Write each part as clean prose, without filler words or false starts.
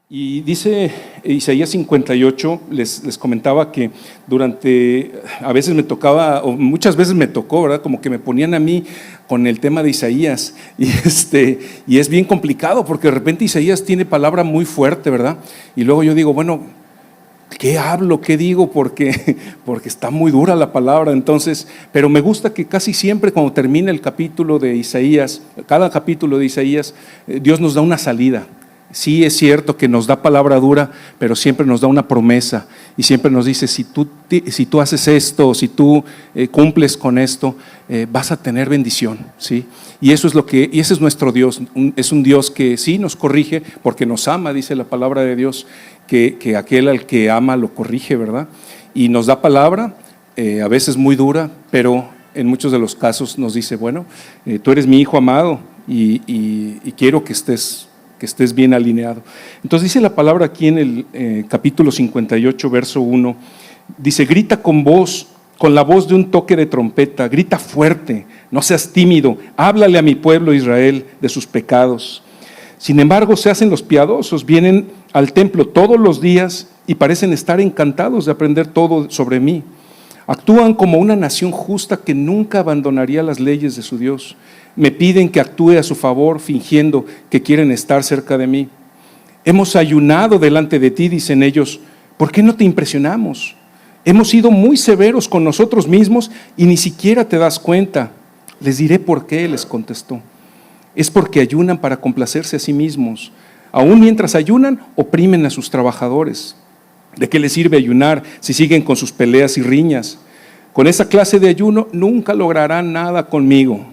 Y dice Isaías 58, les comentaba que a veces me tocaba, o muchas veces me tocó, ¿verdad? Como que me ponían a mí con el tema de Isaías, y es bien complicado, porque de repente Isaías tiene palabra muy fuerte, ¿verdad? Y luego yo digo, bueno, ¿qué hablo? ¿Qué digo? Porque está muy dura la palabra. Entonces, pero me gusta que casi siempre cuando termina el capítulo de Isaías, cada capítulo de Isaías, Dios nos da una salida. Sí es cierto que nos da palabra dura, pero siempre nos da una promesa y siempre nos dice, si tú haces esto, si tú cumples con esto, vas a tener bendición, ¿sí? Y ese es nuestro Dios, es un Dios que sí nos corrige porque nos ama, dice la palabra de Dios, que aquel al que ama lo corrige, ¿verdad? Y nos da palabra, a veces muy dura, pero en muchos de los casos nos dice, bueno, tú eres mi hijo amado y quiero que estés bien alineado. Entonces dice la palabra aquí en el capítulo 58, verso 1, dice, grita con la voz de un toque de trompeta, grita fuerte, no seas tímido, háblale a mi pueblo Israel de sus pecados. Sin embargo, se hacen los piadosos, vienen al templo todos los días y parecen estar encantados de aprender todo sobre mí. Actúan como una nación justa que nunca abandonaría las leyes de su Dios. Me piden que actúe a su favor, fingiendo que quieren estar cerca de mí. Hemos ayunado delante de ti, dicen ellos, ¿por qué no te impresionamos? Hemos sido muy severos con nosotros mismos y ni siquiera te das cuenta. Les diré por qué, les contestó. Es porque ayunan para complacerse a sí mismos. Aún mientras ayunan, oprimen a sus trabajadores. ¿De qué les sirve ayunar si siguen con sus peleas y riñas? Con esa clase de ayuno nunca lograrán nada conmigo.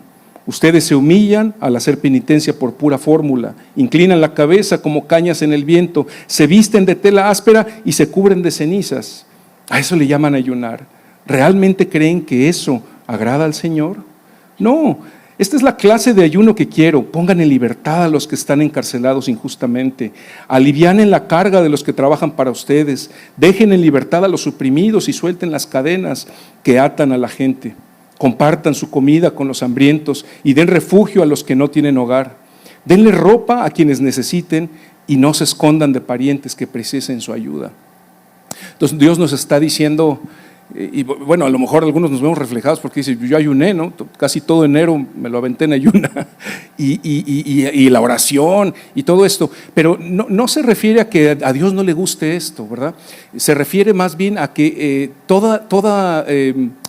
Ustedes se humillan al hacer penitencia por pura fórmula, inclinan la cabeza como cañas en el viento, se visten de tela áspera y se cubren de cenizas. A eso le llaman ayunar. ¿Realmente creen que eso agrada al Señor? No, esta es la clase de ayuno que quiero. Pongan en libertad a los que están encarcelados injustamente, alivianen la carga de los que trabajan para ustedes, dejen en libertad a los oprimidos y suelten las cadenas que atan a la gente. Compartan su comida con los hambrientos y den refugio a los que no tienen hogar. Denle ropa a quienes necesiten y no se escondan de parientes que precisen su ayuda. Entonces Dios nos está diciendo, y bueno, a lo mejor algunos nos vemos reflejados porque dice, yo ayuné, ¿no? Casi todo enero me lo aventé en ayuna y la oración y todo esto, pero no se refiere a que a Dios no le guste esto, ¿verdad? Se refiere más bien a que toda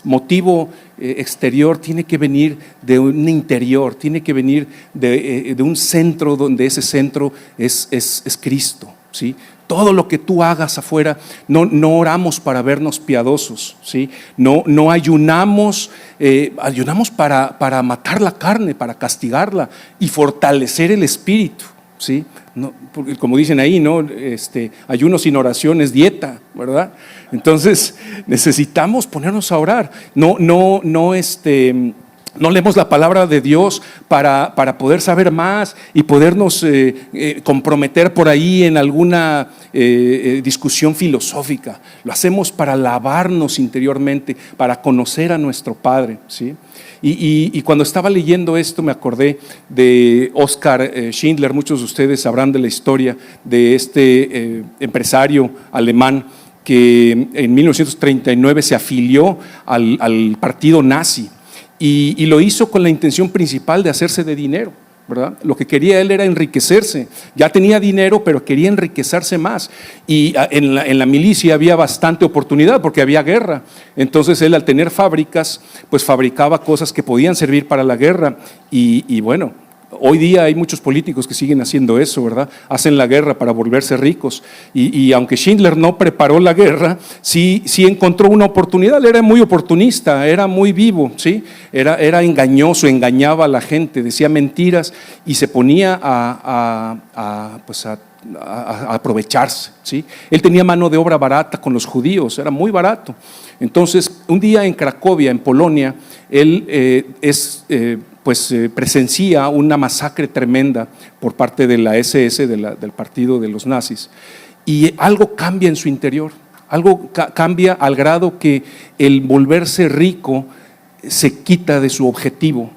motivo exterior tiene que venir de un interior, tiene que venir de un centro donde ese centro es Cristo, ¿sí? Todo lo que tú hagas afuera, no oramos para vernos piadosos, ¿sí? No ayunamos, ayunamos para matar la carne, para castigarla y fortalecer el espíritu, ¿sí? No, porque como dicen ahí, ¿no? Ayuno sin oración es dieta, ¿verdad? Entonces necesitamos ponernos a orar. No leemos la palabra de Dios para poder saber más y podernos comprometer por ahí en alguna discusión filosófica. Lo hacemos para lavarnos interiormente, para conocer a nuestro Padre, ¿sí? Y cuando estaba leyendo esto me acordé de Oskar Schindler. Muchos de ustedes sabrán de la historia de este empresario alemán que en 1939 se afilió al partido nazi. Y lo hizo con la intención principal de hacerse de dinero, ¿verdad? Lo que quería él era enriquecerse. Ya tenía dinero, pero quería enriquecerse más. Y en la milicia había bastante oportunidad porque había guerra. Entonces él, al tener fábricas, pues fabricaba cosas que podían servir para la guerra. Y bueno, hoy día hay muchos políticos que siguen haciendo eso, ¿verdad? Hacen la guerra para volverse ricos. Y aunque Schindler no preparó la guerra, sí encontró una oportunidad. Él era muy oportunista, era muy vivo, ¿sí? Era engañoso, engañaba a la gente, decía mentiras y se ponía a aprovecharse, ¿sí? Él tenía mano de obra barata con los judíos, era muy barato. Entonces, un día en Cracovia, en Polonia, él presencia una masacre tremenda por parte de la SS, del partido de los nazis, y algo cambia en su interior, algo cambia al grado que el volverse rico se quita de su objetivo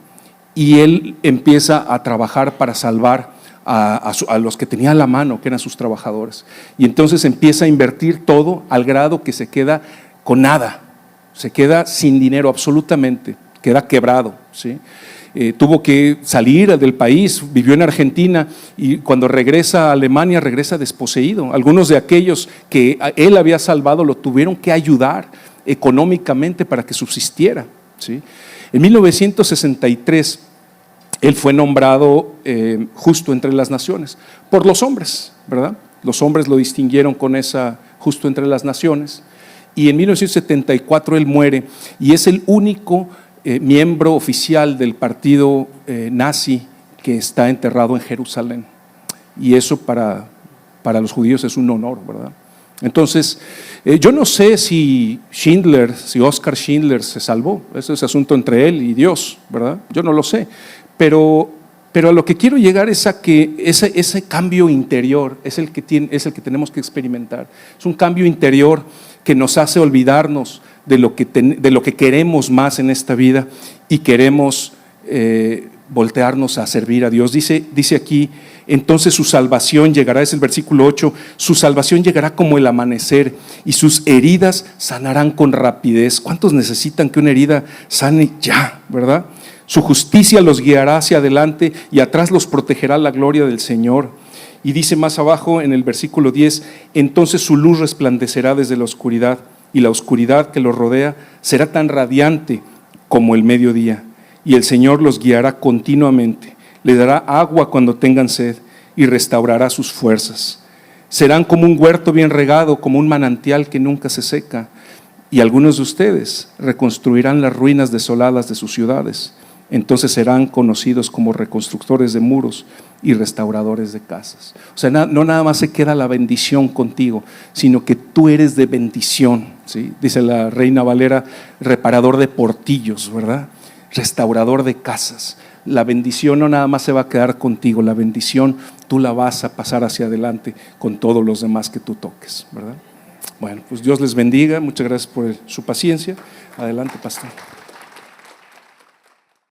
y él empieza a trabajar para salvar a los que tenía a la mano, que eran sus trabajadores. Y entonces empieza a invertir todo al grado que se queda con nada, se queda sin dinero absolutamente, queda quebrado, ¿sí? Tuvo que salir del país, vivió en Argentina y cuando regresa a Alemania regresa desposeído. Algunos de aquellos que él había salvado lo tuvieron que ayudar económicamente para que subsistiera, ¿sí? En 1963 él fue nombrado justo entre las naciones por los hombres, ¿verdad? Los hombres lo distinguieron con esa justo entre las naciones. Y en 1974 él muere y es el único miembro oficial del partido nazi que está enterrado en Jerusalén. Y eso para los judíos es un honor, ¿verdad? Entonces, yo no sé si Oskar Schindler se salvó, ese es asunto entre él y Dios, ¿verdad? Yo no lo sé, pero a lo que quiero llegar es a que ese cambio interior es el que tenemos que experimentar. Es un cambio interior que nos hace olvidarnos de lo que queremos más en esta vida y queremos voltearnos a servir a Dios. Dice aquí, entonces su salvación llegará, es el versículo 8, su salvación llegará como el amanecer y sus heridas sanarán con rapidez. ¿Cuántos necesitan que una herida sane ya, verdad? Su justicia los guiará hacia adelante y atrás los protegerá la gloria del Señor. Y dice más abajo en el versículo 10, entonces su luz resplandecerá desde la oscuridad y la oscuridad que los rodea será tan radiante como el mediodía. Y el Señor los guiará continuamente, le dará agua cuando tengan sed y restaurará sus fuerzas. Serán como un huerto bien regado, como un manantial que nunca se seca. Y algunos de ustedes reconstruirán las ruinas desoladas de sus ciudades. Entonces serán conocidos como reconstructores de muros y restauradores de casas. O sea, no nada más se queda la bendición contigo, sino que tú eres de bendición, ¿sí? Dice la Reina Valera, reparador de portillos, ¿verdad? Restaurador de casas. La bendición no nada más se va a quedar contigo, la bendición tú la vas a pasar hacia adelante con todos los demás que tú toques, ¿verdad? Bueno, pues Dios les bendiga, muchas gracias por su paciencia. Adelante, pastor.